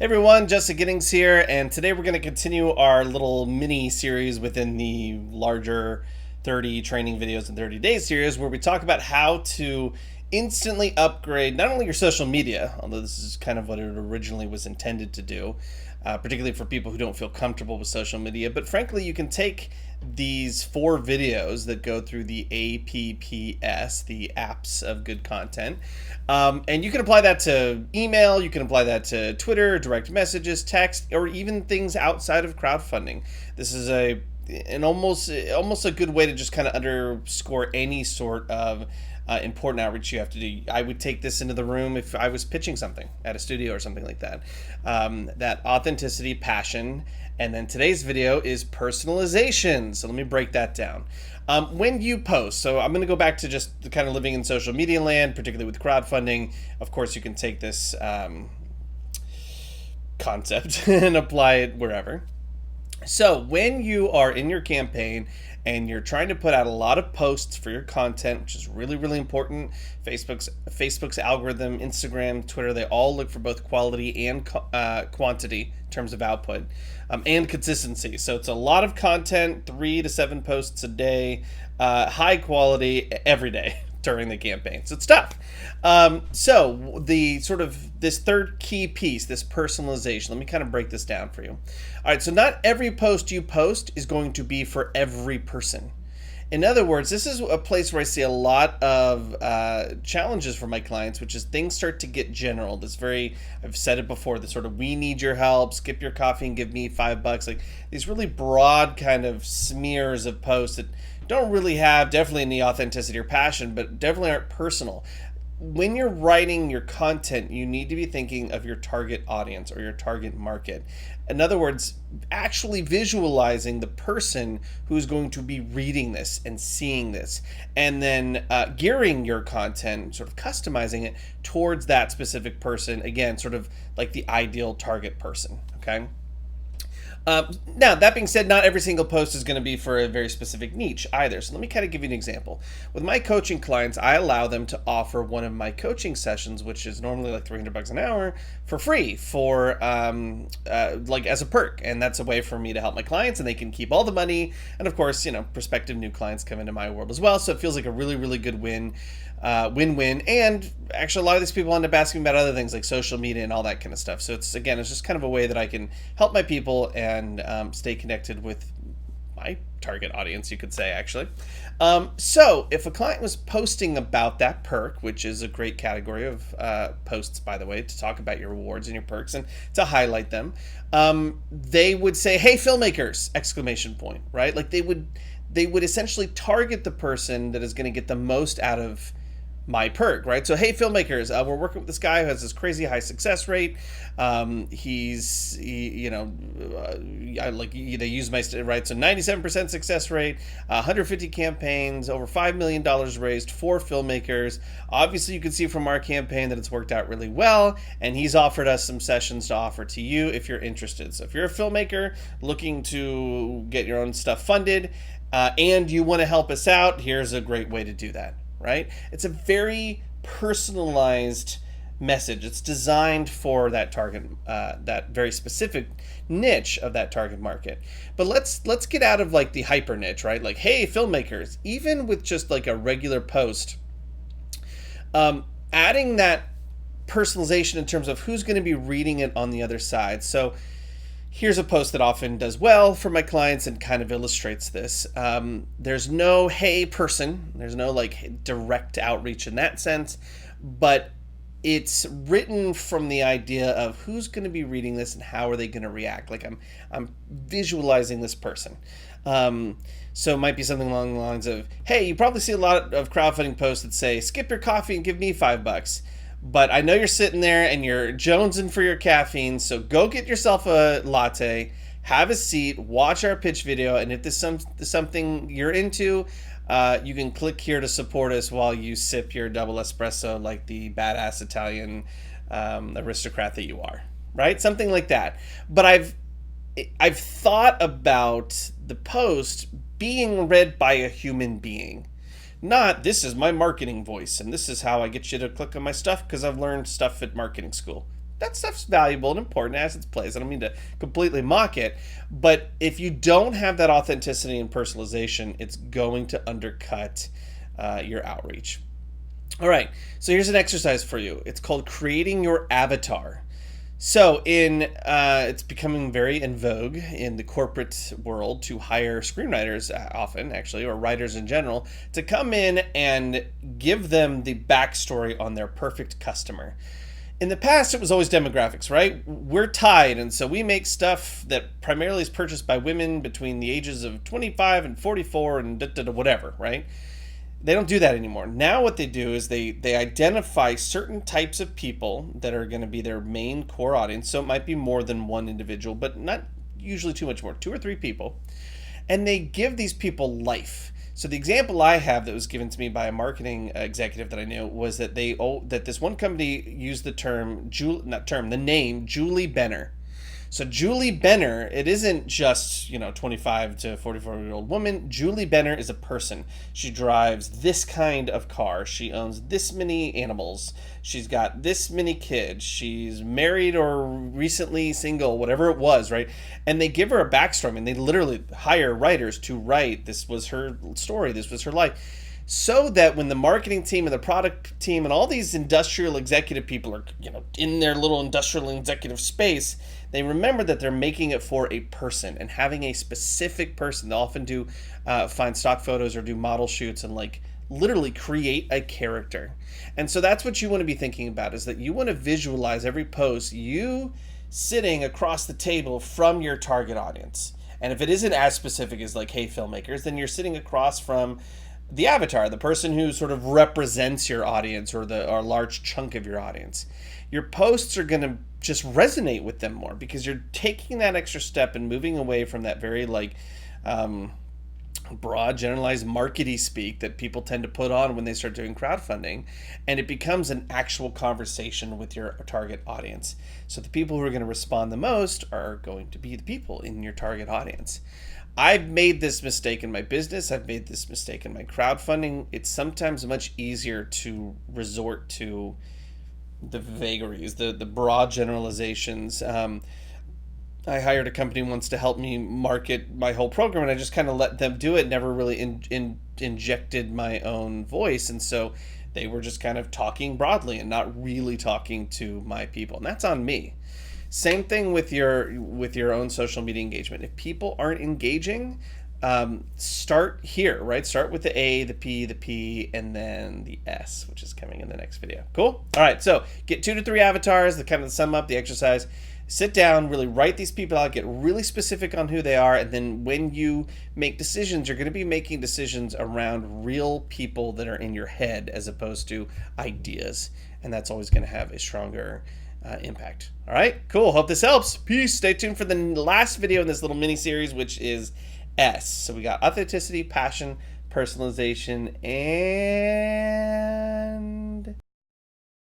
Hey everyone, Jessica Giddings here, and today we're going to continue our little mini series within the larger 30 training videos in 30 days series where we talk about how to instantly upgrade not only your social media, although this is kind of what it originally was intended to do, particularly for people who don't feel comfortable with social media, but frankly, you can take these 4 videos that go through the A.P.P.S, the apps of good content. And you can apply that to email, you can apply that to Twitter, direct messages, text, or even things outside of crowdfunding. This is an almost a good way to just kind of underscore any sort of important outreach you have to do. I would take this into the room if I was pitching something at a studio or something like that. That authenticity, passion, and then today's video is personalization. So let me break that down. When you post, so I'm going to go back to just the kind of living in social media land, particularly with crowdfunding. Of course, you can take this concept and apply it wherever. So when you are in your campaign and you're trying to put out a lot of posts for your content, which is really, really important, Facebook's algorithm, Instagram, Twitter, they all look for both quality and quantity in terms of output, and consistency. So it's a lot of content, 3 to 7 posts a day, high quality every day during the campaign. So it's tough. So the sort of this third key piece, this personalization, let me kind of break this down for you. All right, so not every post you post is going to be for every person. In other words, this is a place where I see a lot of challenges for my clients, which is things start to get general. I've said it before, the sort of we need your help, skip your coffee and give me $5. Like these really broad kind of smears of posts that don't really have definitely any authenticity or passion, but definitely aren't personal. When you're writing your content, you need to be thinking of your target audience or your target market. In other words, actually visualizing the person who's going to be reading this and seeing this, and then gearing your content, sort of customizing it towards that specific person. Again, sort of like the ideal target person, okay? Now, that being said, not every single post is going to be for a very specific niche either. So let me kind of give you an example. With my coaching clients, I allow them to offer one of my coaching sessions, which is normally like $300 an hour, for free for like as a perk. And that's a way for me to help my clients and they can keep all the money. And of course, prospective new clients come into my world as well. So it feels like a really, really good win-win. And actually a lot of these people end up asking about other things like social media and all that kind of stuff. So it's just kind of a way that I can help my people and stay connected with my target audience, you could say, actually. So if a client was posting about that perk, which is a great category of posts, by the way, to talk about your rewards and your perks and to highlight them, they would say, "Hey, filmmakers!" ! Right? Like they would essentially target the person that is going to get the most out of my perk, right? So, hey, filmmakers, we're working with this guy who has this crazy high success rate. They use my, right? So 97% success rate, 150 campaigns, over $5 million raised for filmmakers. Obviously, you can see from our campaign that it's worked out really well, and he's offered us some sessions to offer to you if you're interested. So if you're a filmmaker looking to get your own stuff funded, and you want to help us out, here's a great way to do that. Right? It's a very personalized message. It's designed for that target, that very specific niche of that target market. But let's get out of like the hyper niche, right? Like, hey, filmmakers, even with just like a regular post, adding that personalization in terms of who's going to be reading it on the other side. So here's a post that often does well for my clients and kind of illustrates this. There's no hey person, there's no like direct outreach in that sense, but it's written from the idea of who's going to be reading this and how are they going to react. Like I'm visualizing this person. So it might be something along the lines of, hey, you probably see a lot of crowdfunding posts that say, skip your coffee and give me $5. But I know you're sitting there and you're jonesing for your caffeine, so go get yourself a latte, have a seat, watch our pitch video, and if this is something you're into, you can click here to support us while you sip your double espresso like the badass Italian aristocrat that you are, right? Something like that. But I've thought about the post being read by a human being. Not, this is my marketing voice, and this is how I get you to click on my stuff because I've learned stuff at marketing school. that stuff's valuable and important as its place. I don't mean to completely mock it, but if you don't have that authenticity and personalization, it's going to undercut your outreach. All right, so here's an exercise for you. It's called creating your avatar. So it's becoming very in vogue in the corporate world to hire screenwriters often, actually, or writers in general, to come in and give them the backstory on their perfect customer. In the past, it was always demographics, right? We're tied, and so we make stuff that primarily is purchased by women between the ages of 25 and 44 and whatever, right? They don't do that anymore. Now what they do is they identify certain types of people that are going to be their main core audience. So it might be more than one individual, but not usually too much more, 2 or 3 people. And they give these people life. So the example I have that was given to me by a marketing executive that I knew was that that this one company used the name Julie Benner. So Julie Benner, it isn't just, 25 to 44-year-old woman. Julie Benner is a person. She drives this kind of car. She owns this many animals. She's got this many kids. She's married or recently single, whatever it was, right? And they give her a backstory. And they literally hire writers to write, this was her story, this was her life. So that when the marketing team and the product team and all these industrial executive people are, in their little industrial executive space, they remember that they're making it for a person and having a specific person. They'll often do find stock photos or do model shoots and literally create a character. And so that's what you want to be thinking about, is that you want to visualize every post you sitting across the table from your target audience. And if it isn't as specific as hey, filmmakers, then you're sitting across from the avatar, the person who sort of represents your audience or a large chunk of your audience. Your posts are going to just resonate with them more because you're taking that extra step and moving away from that very broad, generalized markety speak that people tend to put on when they start doing crowdfunding, and it becomes an actual conversation with your target audience. So the people who are going to respond the most are going to be the people in your target audience. I've made this mistake in my business. I've made this mistake in my crowdfunding. It's sometimes much easier to resort to the vagaries, the broad generalizations. I hired a company once to help me market my whole program, and I just kind of let them do it, never really injected my own voice. And so they were just kind of talking broadly and not really talking to my people. And that's on me. Same thing with your own social media engagement. If people aren't engaging, start here, right? Start with the A, the P, the P, and then the S, which is coming in the next video. Cool? All right, so get 2 to 3 avatars, the kind of sum up, the exercise. Sit down, really write these people out, get really specific on who they are, and then when you make decisions, you're going to be making decisions around real people that are in your head as opposed to ideas, and that's always going to have a stronger impact. All right, cool. Hope this helps. Peace. Stay tuned for the last video in this little mini series, which is S. So we got authenticity, passion, personalization, and